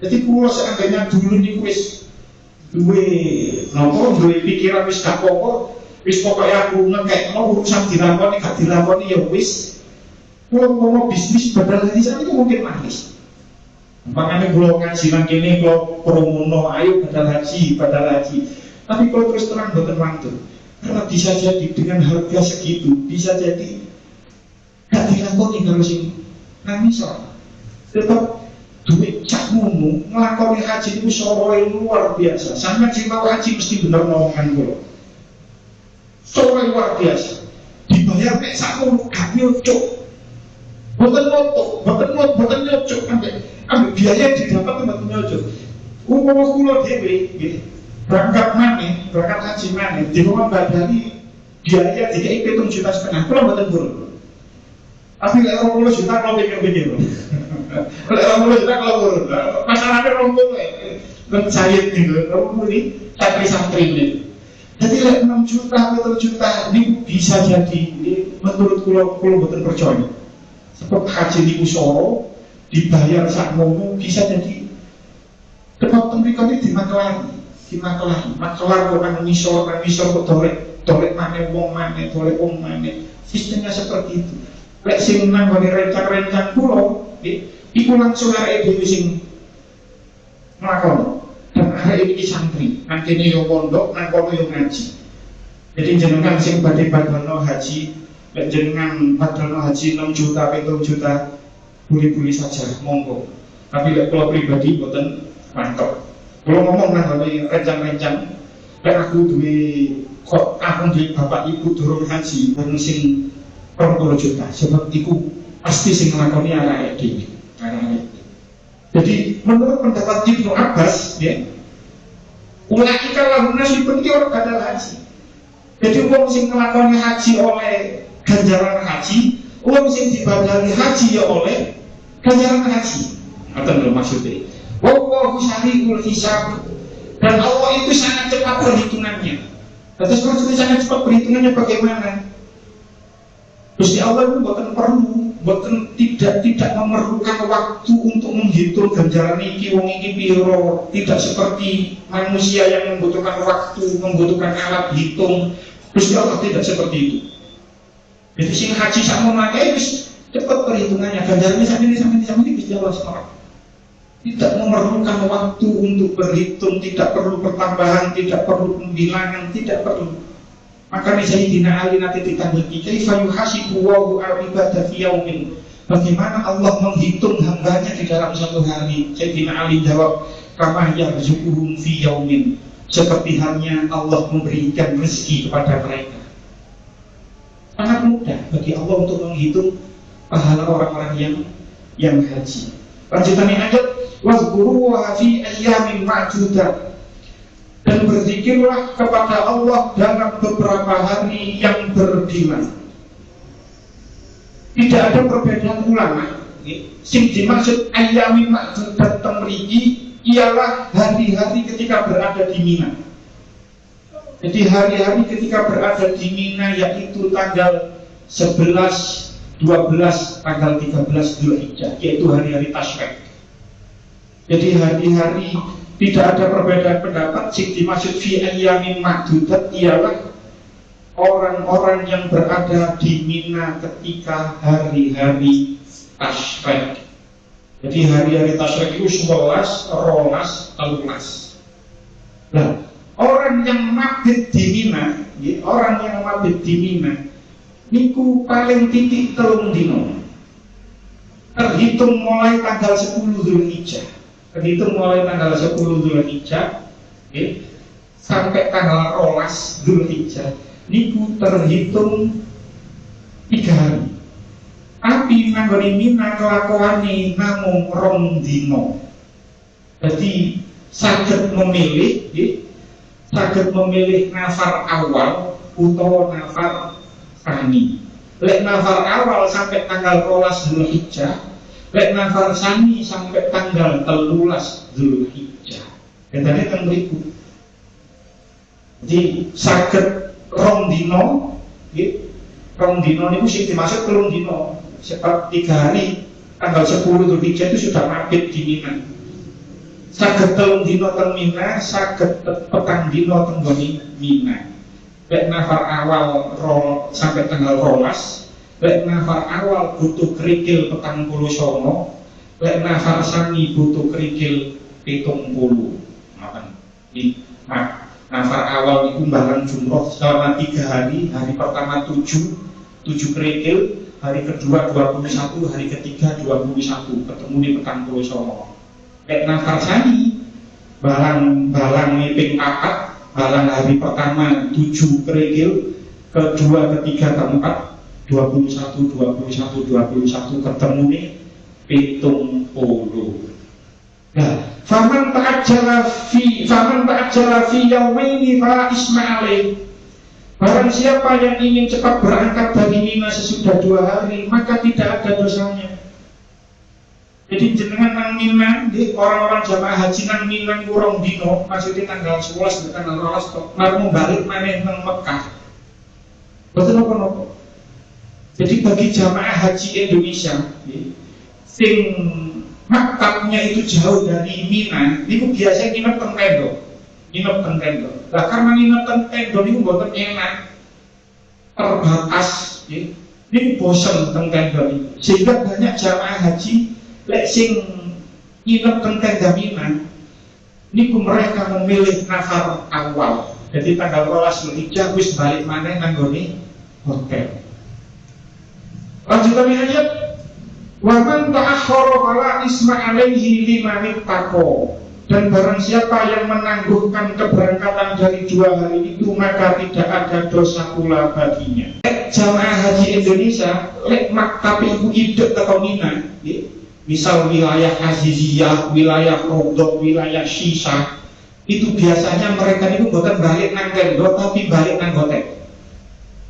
Jadi kulo seandainya dulu niku wis duwe pikiran wis gak apa-apa, wis pokoknya aku ngekekno urusan dilakoni gak dilakoni ya wis. Kulo mau bisnis badal haji itu mungkin manis. Makanya kulo ngaji nang kene kulo promono ayo badal haji. Tapi kalau terus terang boten mantul. Karena bisa jadi dengan harga segitu, bisa jadi gak dilakoni karo sing nang misal. Sebab duit cak ngono nglakoni haji itu soroe luar biasa. Sampeyan sing tau haji mesti bener ngomongan kulo. Soroe luar biasa. Dibayar nek sakmono gak nyocok. Boten nyocok ambek biaya didapat tempat nyojo. Umpama kula dhewe nggih berangkat haji maneh dikon badani biaya dikai 7,5 juta kula mboten purun. Tapi lek 20 juta kula pikir-pikir. Lek 20 juta kula purun. Masalahnya 20 mencayet niku, 20 ini santri-santri ini. Jadi lek 6 juta, 7 juta ini bisa jadi menurut kula mboten percaya. Sebab haji niku soro dibayar sak mono bisa jadi tempat tempat ini makelar kok ngisor kok dolek maneh wong maneh sistemnya seperti itu. Lek sing nang ngene rencang-rencang kula iku langsung arek dhewe sing nglakoni dan arek iki santri nang kene yo pondok nang kono yo ngaji. Jadi jenengan sing badhe badalno haji, lek jenengan badalno haji 6 juta 7 juta boleh-boleh saja, monggo. Tapi lek kula pribadi mboten mantep. Kula ngomong nang rencang-rencang, lek aku duwe bapak ibu durung haji, bareng sing 20 juta. Sebab iku pasti sing nglakoni anak dhewe. Jadi menurut pendapat Ibnu Abbas, ya, ulaika lahum nasibun iki ora badal haji. Jadi wong sing nglakoni haji oleh ganjaran haji, wong sing dibadali haji ya oleh ganjaran haji. Ngoten lho maksudnya. Wallahu syari'ul hisab. Dan Allah itu sangat cepat perhitungannya. Terus maksudnya sangat cepat perhitungannya bagaimana? Gusti Allah itu tidak memerlukan waktu untuk menghitung ganjaran iki wong iki piro. Tidak seperti manusia yang membutuhkan waktu, membutuhkan alat hitung. Gusti Allah tidak seperti itu. Jadi sing haji sakmono ae wis cepat perhitungannya, ganjarannya sampai ini Gusti Allah semua. Tidak memerlukan waktu untuk berhitung, tidak perlu pertambahan, tidak perlu pembilangan, tidak perlu. Makanya Sayyidina Ali nanti ditandai kaifa yuhasibu wa al-ibadah fi yaumin. Bagaimana Allah menghitung hambanya di dalam satu hari? Sayyidina Ali jawab, kama yarzuquhum fi yaumin. Seperti halnya Allah memberikan rezeki kepada mereka. Sangat mudah bagi Allah untuk menghitung pahala orang-orang yang haji. Lanjutannya ayat wazkuruha fi ayyamin ma'dudat. Dan berzikirlah kepada Allah dalam beberapa hari yang berdiman. Tidak ada perbedaan ulama. Sing dimaksud ayyamin ma'dudat temriki ialah hari-hari ketika berada di Mina. Jadi hari-hari ketika berada di Mina yaitu tanggal 11, 12, tanggal 13 Dzulhijjah, yaitu hari-hari Tasyrik. Jadi hari-hari tidak ada perbedaan pendapat. Sing dimaksud fi ayyamin ma'dudat ialah orang-orang yang berada di Mina ketika hari-hari Tasyrik. Jadi hari-hari Tasyrik itu 11, 12, 13. Nah, orang yang mabit di Mina, niku paling titik 3 dino. Terhitung mulai tanggal 10 Dzulhijjah. Sampai tanggal 12 Dzulhijjah niku terhitung 3 hari. Tapi nanggone Mina kelakuane namung 2 dino. Jadi saged memilih nafar awal utawa nafar sani. Lek nafar awal sampai tanggal 12 Dzulhijjah, lek nafar sani sampai tanggal 13 Dzulhijjah. Dan tadi kan beriku. Jadi saged 2 dino, nggih. 2 dino niku sing dimaksud 3 dino. Sebab 3 hari tanggal 10 Dzulhijjah itu sudah mabit di Mina. Saged 3 dino teng Mina, saged petang dino teng Mina. Lek nafar awal sampai tanggal 12, lek nafar awal butuh kerikil 49, lek nafar sani butuh kerikil 70. Nafar awal itu barang jumroh selama 3 hari. Hari pertama 7 kerikil, hari kedua 21, hari ketiga 21, ketemu di petang 49. Lek nafar sani balang ngiping 4, balang hari pertama 7 kerikil, kedua, ketiga, keempat 21 ketemu nih 70. ta'ajjala fi yaumaini fala isma alaih. Barang siapa yang ingin cepat berangkat dari Mina sesudah 2 hari, maka tidak ada dosanya. Jadi jenengan nang Mina, orang-orang jamaah haji nang Mina kurang dino, maksudnya tanggal 11 dan tanggal 12 kok mau balik maneh nang Mekah. Betul apa-apa. Jadi bagi jamaah haji Indonesia, sing maktabnya itu jauh dari Mina, itu biasanya nginep teng tenda. Lah karena nginep teng tenda niku mboten enak, terbatas, ini bosen teng tenda niku. Sehingga banyak jamaah haji lek sing nginep teng tenda Mina niku mereka memilih nafar awal. Jadi tanggal 12 Zulhijjah wis balik maneh nang nggone hotel. Lanjutannya ayat wa man ta'akhkhara fala isma alaihi liman ittaqo. Dan barang siapa yang menangguhkan keberangkatan dari 2 hari itu, maka tidak ada dosa pula baginya. Jamaah haji Indonesia lek maktab iku hidup atau Mina, misal wilayah Aziziyah, wilayah Rodok, wilayah Sisa, itu biasanya mereka itu bukan balik nang tenda tapi balik nang hotel.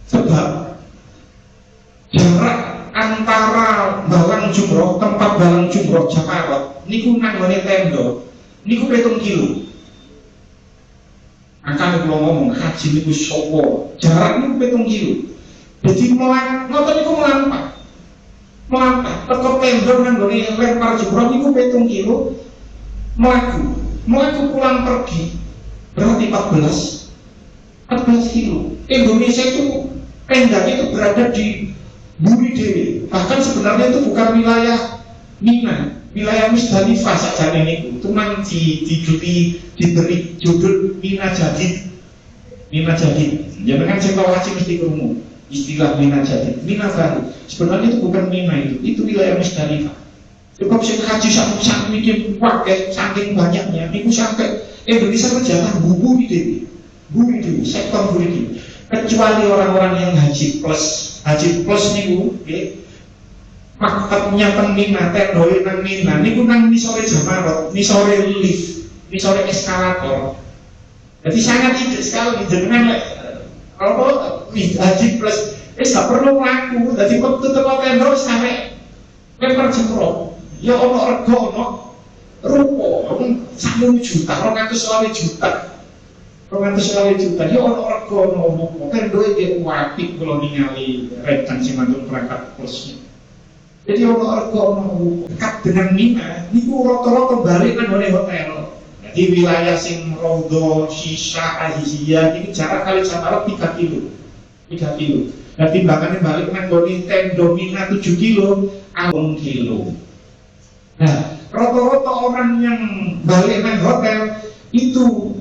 Sebab jarak antara balang jumroh, tempat balang jumroh Jakarta niku nang ngene tenda niku 7 kilo. Angkane kula ngomong haji niku sapa? Jarak niku 7 kilo. Jadi ngoten niku melampat teko tenda nang ngene lempar jumroh niku 7 kilo. Melaku pulang pergi berarti 14 kilo. Indonesia itu tendanya itu berada di Buri Dewi. Bahkan sebenarnya itu bukan wilayah Mina, wilayah Musdalifah saja ini. Itu nanti diberi judul Mina Jadid. Jangan saya tahu haji mesti kerumuh istilah Mina Jadid, Mina baru. Sebenarnya itu bukan Mina, itu wilayah Musdalifah. Sebab saya haji satu mikir pakai saking banyaknya, itu sampai Indonesia menjadi Buri Dewi, sektor Buri Dewi. Kecuali orang-orang yang haji plus niku, maktabnya teng Mina, tendoe nang Mina, niku nang nisore Jamarot, nisore lift, nisore eskalator. Jadi sangat ide sekali jenengan haji plus, gak perlu mlaku. Jadi waktu teko tenda sampai lempar jumroh. Ya ono rego ono rupo, 1 juta, 220 juta. Ya ono rego ono rupo. Kan duwe iki apik kula ningali rekan sing mandung perangkat plus. Jadi ono rego ono rupo. Dekat dengan Mina niku rata-rata balik nang hotel. Jadi wilayah sing Rodo, Sisa, Aziziyah ini jarak kali Jakarta 3 kilo. Nah timbangannya balik nang tenda Mina 7 kilo, 6 kilo. Nah, rata-rata orang yang balik nang hotel itu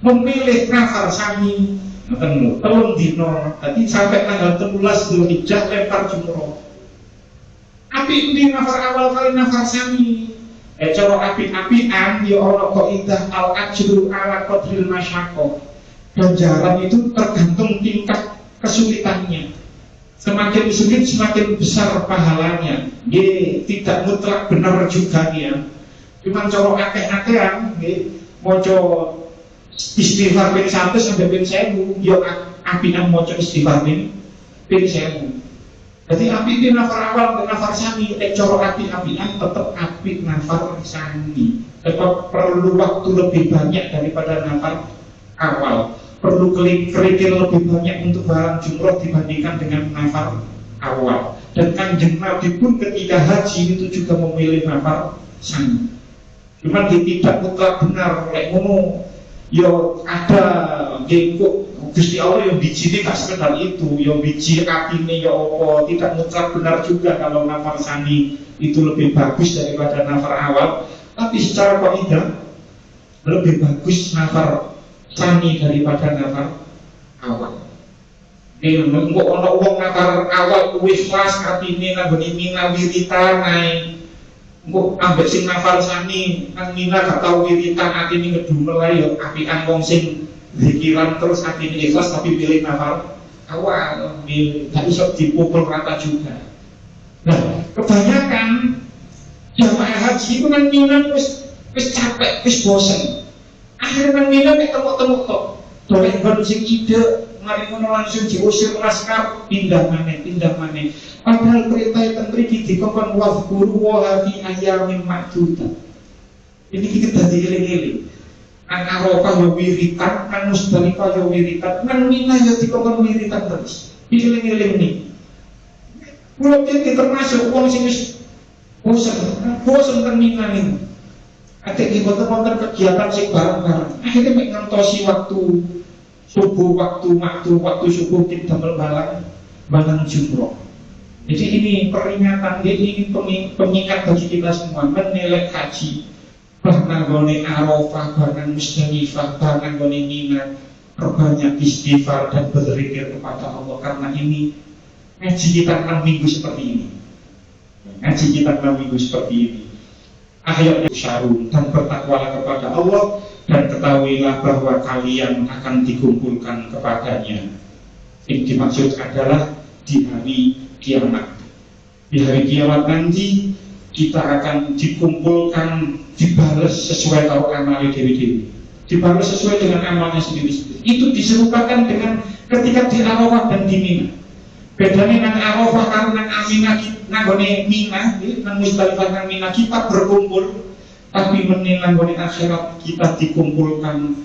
memilih nafar sami telung dino. Tadi sampai tanggal 13 Zulhijjah lempar jumroh. Api di nafar awal kali nafar sami. Cara api-apian ya ana kaidah al-ajru ala qadril masyaqqah. Ganjaran itu tergantung tingkat kesulitannya. Semakin sulit semakin besar pahalanya. Tidak mutlak benar juga ya. Cuman cara akeh-akehan maca istighfar ping 100 sampai ping 1000 ya apian maca istighfar ping 1000. Jadi api itu nafar awal dan nafar sami. Cara api-apian tetap api nafar sami. Tetap perlu waktu lebih banyak daripada nafar awal. Perlu kerikil lebih banyak untuk barang jumroh dibandingkan dengan nafar awal. Dan Kanjeng Nabi pun ketika haji itu juga memilih nafar sami. Cuma tidak mutlak benar. Lek ngono, yo ada gengkok Gusti Allah yang biji ini gak sekedar itu, yang biji katine ya apa, tidak mutlak benar juga kalau nafar sami itu lebih bagus daripada nafar awal. Tapi secara kaidah lebih bagus nafar sami daripada nafar awal. Engko ana wong nafar awal wis pas atine nang ngene Mina wiritan ae. Engko ambek sing nafar sami nang Mina gak tau wiritan atine ngedumel ae ya apian wong sing zikiran terus atine ikhlas tapi pilih nafar awal. Gak iso dipukul rata juga. Nah, kebanyakan jamaah haji itu nang Mina wis wis capek, wis bosen. Akhirnya nang Mina nek temuk-temuk tok. Dolek ban sing ide, mari ngono langsung diusir laskar, pindah maneh. Padahal perintah ten mriki dikongkon wazkuru wa fi ayyamin ma'dudah. Ini kita dadi eling-eling. Nang Arafah yo wiritan, nang Musdalifah yo wiritan, nang Mina yo dikongkon wiritan terus. Eling-eling nih. Kulo iki termasuk wong sing wis bosen teng Mina niku. Ate iki wonten kegiatan sing bareng-bareng. Akhirnya mek ngantosi waktu subuh, waktu subuh kita damel balang jumroh. Jadi ini peringatan, ini pengingat bagi kita semua menilai haji. Bahkan gone Arafah, bahkan Musdalifah, bahkan gone Mina, perbanyak istighfar dan berzikir kepada Allah. Karena ini ngaji kita 6 minggu seperti ini. Akhirnya syarun dan bertakwalah kepada Allah dan ketahuilah bahwa kalian akan dikumpulkan kepadanya. Yang dimaksud adalah di hari kiamat. Di hari kiamat nanti kita akan dikumpulkan, dibalas sesuai tahu amalnya dewi-dewi, dibalas sesuai dengan amalnya sendiri-sendiri. Itu diserupakan dengan ketika di Arafah dan di Mina. Bedanya nang Arafah karo nang Aminah, nang gone Mina, nang Musdalifah nang Mina kita berkumpul, tapi nang gone akhirat kita dikumpulkan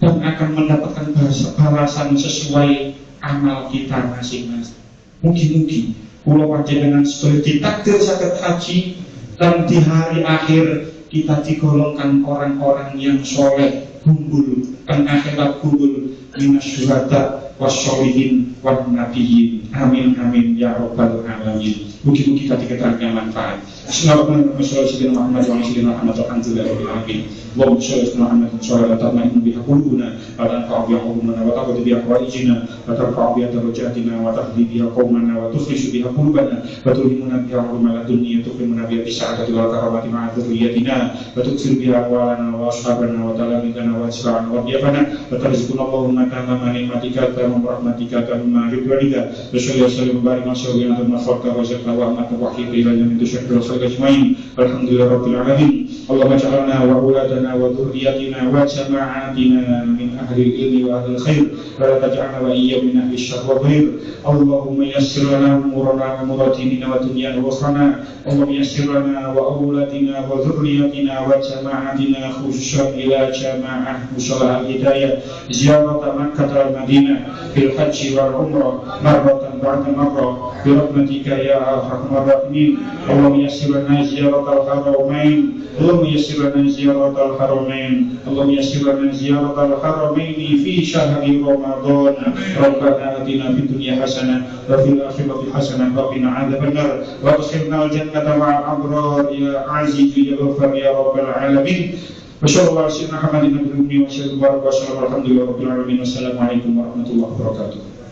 dan akan mendapatkan balasan sesuai amal kita masing-masing. Mugi-mugi kula panjenengan sedaya ditakdir saged haji dan di hari akhir kita digolongkan orang-orang yang soleh, gumbul, dan akhirat gumbul minas syuhada wassolihin wan nabiyyin. Amin amin ya rabbal alamin. Mugi-mugi tadi keterangan manfaat. Bismillahirrahmanirrahim. Muhammad wa sallallahu Muhammad wa alhamdulillahirabbil alamin. Allahumma shalli ala Muhammad wa tatma'innu biha qulubuna wa tanfa'u biha qulubuna wa taqdi biha hawaijina wa tarfa'u biha darajatina wa tahdi biha qaumana wa tufrishu biha qulubana wa tulhimuna biha ulama dunya tukrimuna biha bisa'adati wal karamati ma'a dzurriyyatina wa tuksiru biha awalana wa ashabana wa talamidana wa asra'ana wa biyafana wa tarzikuna Allahumma tamama ni'matika wa rahmatika tamma ridwanika wa sallallahu barik wa sallim ala mafarka wa zakka wa ahmad wa wahid ila yamin tusyakir wa ajmain alhamdulillah rabbil alamin. Allahumma ja'alna wa auladana wa dhurriyyatina wa jama'atina min ahli ilmi wa ahli khair wa la taj'alna wa iyyakum min ahli syarr wa ghair. Allahumma yassir lana umurana wa muratina wa dunyana wa ukhrana. Allahumma yassir lana wa auladina wa dhurriyyatina wa jama'atina khususan ila jama'ah musalla al-hidayah ziyarat Makkah al-Madinah fil haji wal umrah marratan ba'da marrah bi rahmatika ya arhamar rahimin. Allahumma yassir lana ziyarat al-haramain. Allahumma yassir lana ziyarat al-haramain. Allahumma yassir lana ziyarat al-haramain fi syahri Ramadan. Rabbana atina fid dunya hasanah wa fil akhirati hasanah wa qina adzabannar wa adkhilna al-jannata ma'al abrar ya aziz ya ghafar ya rabbal alamin. Wassalamualaikum warahmatullahi wabarakatuh. Wassalamualaikum warahmatullahi wabarakatuh.